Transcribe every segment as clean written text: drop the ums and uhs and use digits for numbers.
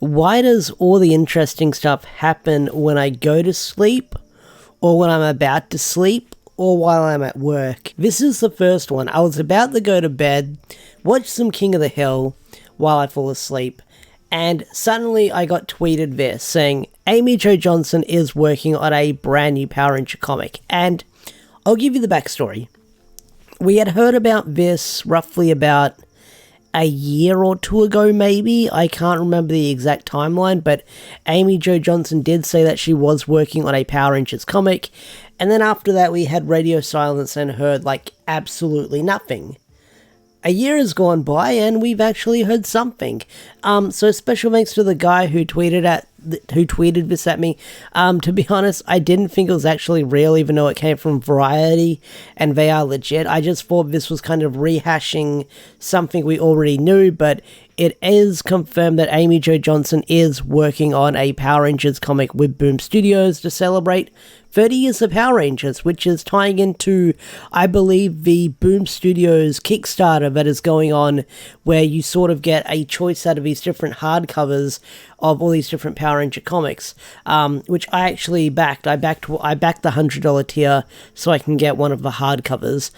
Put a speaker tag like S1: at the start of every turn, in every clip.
S1: Why does all the interesting stuff happen when I go to sleep, or when I'm about to sleep, or while I'm at work? This is the first one. I was about to go to bed, watch some King of the Hill while I fall asleep, and suddenly I got tweeted this saying, Amy Jo Johnson is working on a brand new Power Ranger comic. And I'll give you the backstory. We had heard about this roughly about a year or two ago, maybe. I can't remember the exact timeline, but Amy Jo Johnson did say that she was working on a Power Rangers comic, and then after that we had radio silence and heard, absolutely nothing. A year has gone by, and we've actually heard something. So special thanks to the guy who tweeted this at me. To be honest, I didn't think it was actually real, even though it came from Variety, and they are legit. I just thought this was kind of rehashing something we already knew, but it is confirmed that Amy Jo Johnson is working on a Power Rangers comic with Boom Studios to celebrate 30 years of Power Rangers, which is tying into, I believe, the Boom Studios Kickstarter that is going on, where you sort of get a choice out of these different hardcovers of all these different Power Ranger comics, which I actually backed. I backed the $100 tier so I can get one of the hardcovers,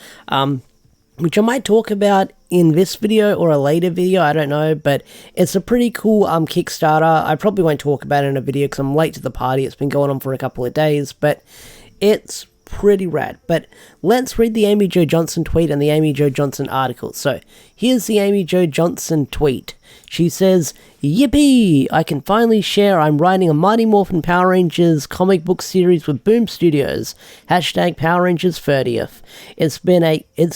S1: which I might talk about in this video or a later video, I don't know, but it's a pretty cool Kickstarter. I probably won't talk about it in a video because I'm late to the party. It's been going on for a couple of days, but it's pretty rad. But let's read the Amy Jo Johnson tweet and the Amy Jo Johnson article. So here's the Amy Jo Johnson tweet. She says, "Yippee! I can finally share I'm writing a Mighty Morphin Power Rangers comic book series with Boom Studios. Hashtag Power Rangers 30th. It's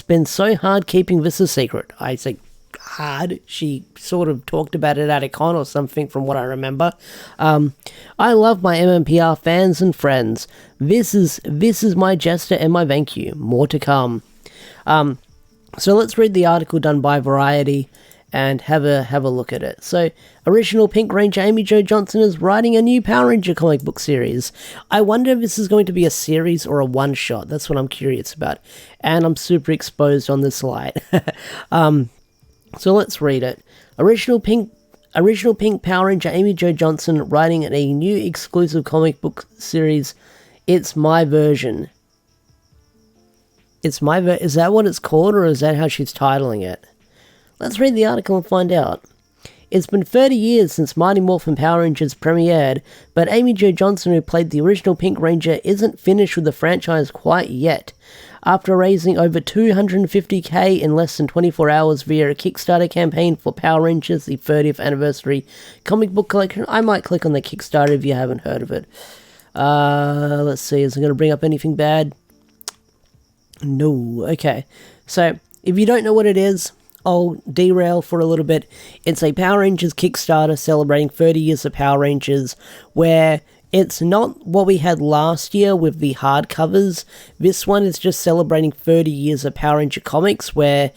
S1: been so hard keeping this a secret." I say hard. She sort of talked about it at a con or something from what I remember. "I love my MMPR fans and friends. This is my gesture and my thank you. More to come." So let's read the article done by Variety and have a look at it. So, original Pink Ranger Amy Jo Johnson is writing a new Power Ranger comic book series. I wonder if this is going to be a series or a one-shot. That's what I'm curious about. And I'm super exposed on this slide. So let's read it. Original Pink Power Ranger Amy Jo Johnson writing a new exclusive comic book series. It's my version. Is that what it's called, or is that how she's titling it? Let's read the article and find out. It's been 30 years since Mighty Morphin Power Rangers premiered, but Amy Jo Johnson, who played the original Pink Ranger, isn't finished with the franchise quite yet. After raising over $250,000 in less than 24 hours via a Kickstarter campaign for Power Rangers, the 30th anniversary comic book collection. I might click on the Kickstarter if you haven't heard of it. Let's see, is it going to bring up anything bad? No. Okay. So, if you don't know what it is, I'll derail for a little bit. It's a Power Rangers Kickstarter celebrating 30 years of Power Rangers, where it's not what we had last year with the hardcovers. This one is just celebrating 30 years of Power Ranger comics, where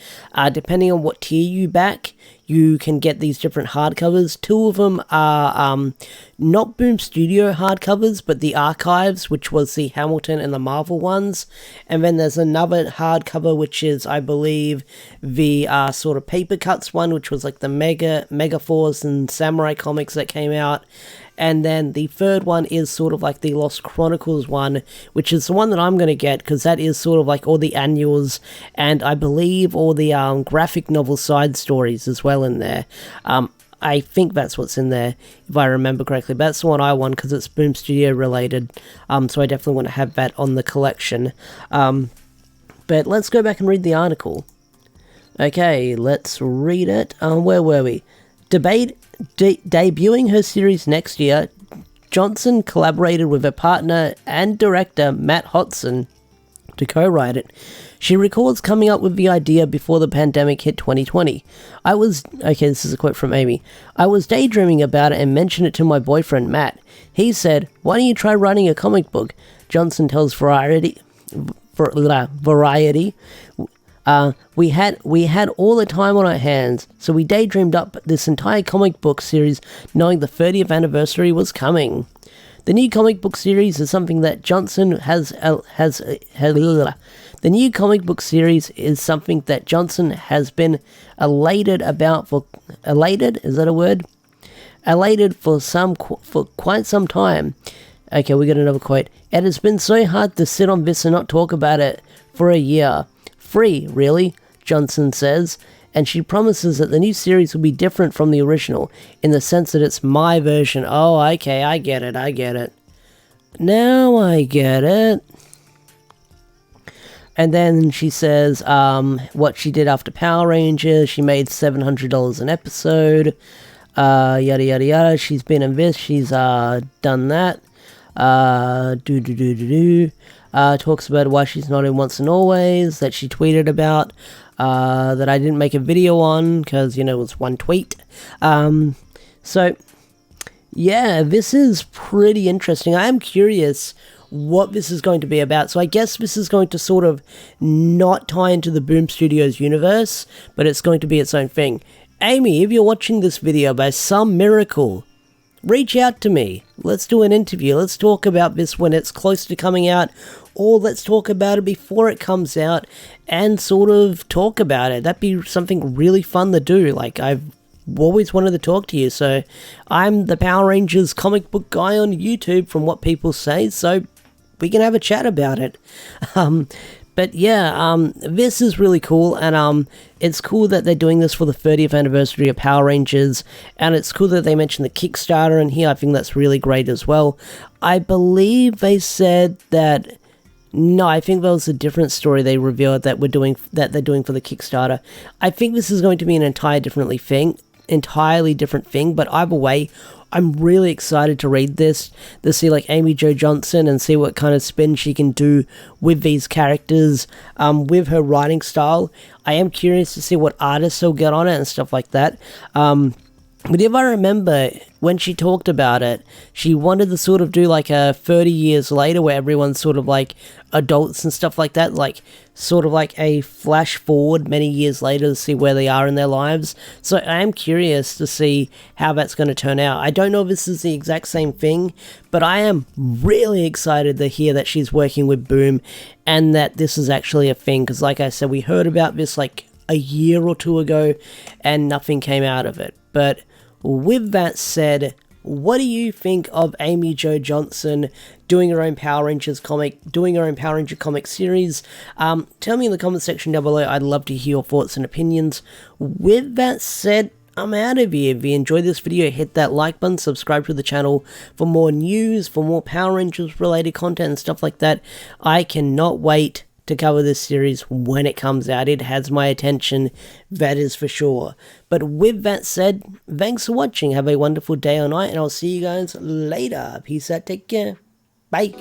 S1: depending on what tier you back, you can get these different hardcovers. Two of them are not Boom Studio hardcovers, but the Archives, which was the Hamilton and the Marvel ones. And then there's another hardcover, which is, I believe, the sort of paper cuts one, which was like the Mega Force and Samurai comics that came out. And then the third one is sort of like the Lost Chronicles one, which is the one that I'm going to get, because that is sort of like all the annuals, and I believe all the graphic novel side stories as well in there. I think that's what's in there, if I remember correctly. But that's the one I want, because it's Boom Studio related, so I definitely want to have that on the collection. But let's go back and read the article. Okay, let's read it. Where were we? Debuting her series next year, Johnson collaborated with her partner and director Matt Hodson to co-write it. She recalls coming up with the idea before the pandemic hit 2020. This is a quote from Amy. "I was daydreaming about it and mentioned it to my boyfriend Matt. He said, 'Why don't you try writing a comic book?'" Johnson tells Variety. We had all the time on our hands, so we daydreamed up this entire comic book series knowing the 30th anniversary was coming. The new comic book series is something that Johnson The new comic book series is something that Johnson has been elated about for... Elated? Is that a word? elated for quite some time. Okay, we got another quote. It has been so hard to sit on this and not talk about it for a year. Free, really, Johnson says, and she promises that the new series will be different from the original, in the sense that it's my version. Oh, okay, I get it. Now I get it. And then she says what she did after Power Rangers. She made $700 an episode. Yada, yada, yada. She's been in this. She's done that. Talks about why she's not in Once and Always, that she tweeted about, that I didn't make a video on, because, it was one tweet. So, yeah, this is pretty interesting. I am curious what this is going to be about. So I guess this is going to sort of not tie into the Boom Studios universe, but it's going to be its own thing. Amy, if you're watching this video by some miracle, reach out to me. Let's do an interview. Let's talk about this when it's close to coming out, or let's talk about it before it comes out and sort of talk about it. That'd be something really fun to do. Like, I've always wanted to talk to you. So I'm the Power Rangers comic book guy on YouTube, from what people say, so we can have a chat about it. But yeah, this is really cool, and it's cool that they're doing this for the 30th anniversary of Power Rangers, and it's cool that they mentioned the Kickstarter in here. I think that's really great as well. I believe they said that... No, I think that was a different story they revealed that they're doing for the Kickstarter. I think this is going to be an entirely different thing, but either way, I'm really excited to read this, to see like Amy Jo Johnson and see what kind of spin she can do with these characters, with her writing style. I am curious to see what artists will get on it and stuff like that. But if I remember, when she talked about it, she wanted to sort of do like a 30 years later where everyone's sort of like adults and stuff like that, like sort of like a flash forward many years later to see where they are in their lives. So I am curious to see how that's going to turn out. I don't know if this is the exact same thing, but I am really excited to hear that she's working with Boom and that this is actually a thing, because like I said, we heard about this like a year or two ago and nothing came out of it. But with that said, what do you think of Amy Jo Johnson doing her own Power Rangers comic, doing her own Power Ranger comic series? Tell me in the comment section down below. I'd love to hear your thoughts and opinions. With that said, I'm out of here. If you enjoyed this video, hit that like button, subscribe to the channel for more news, for more Power Rangers related content and stuff like that. I cannot wait to cover this series when it comes out. It has my attention, that is for sure. But with that said, thanks for watching. Have a wonderful day or night, and I'll see you guys later. Peace out, take care. Bye.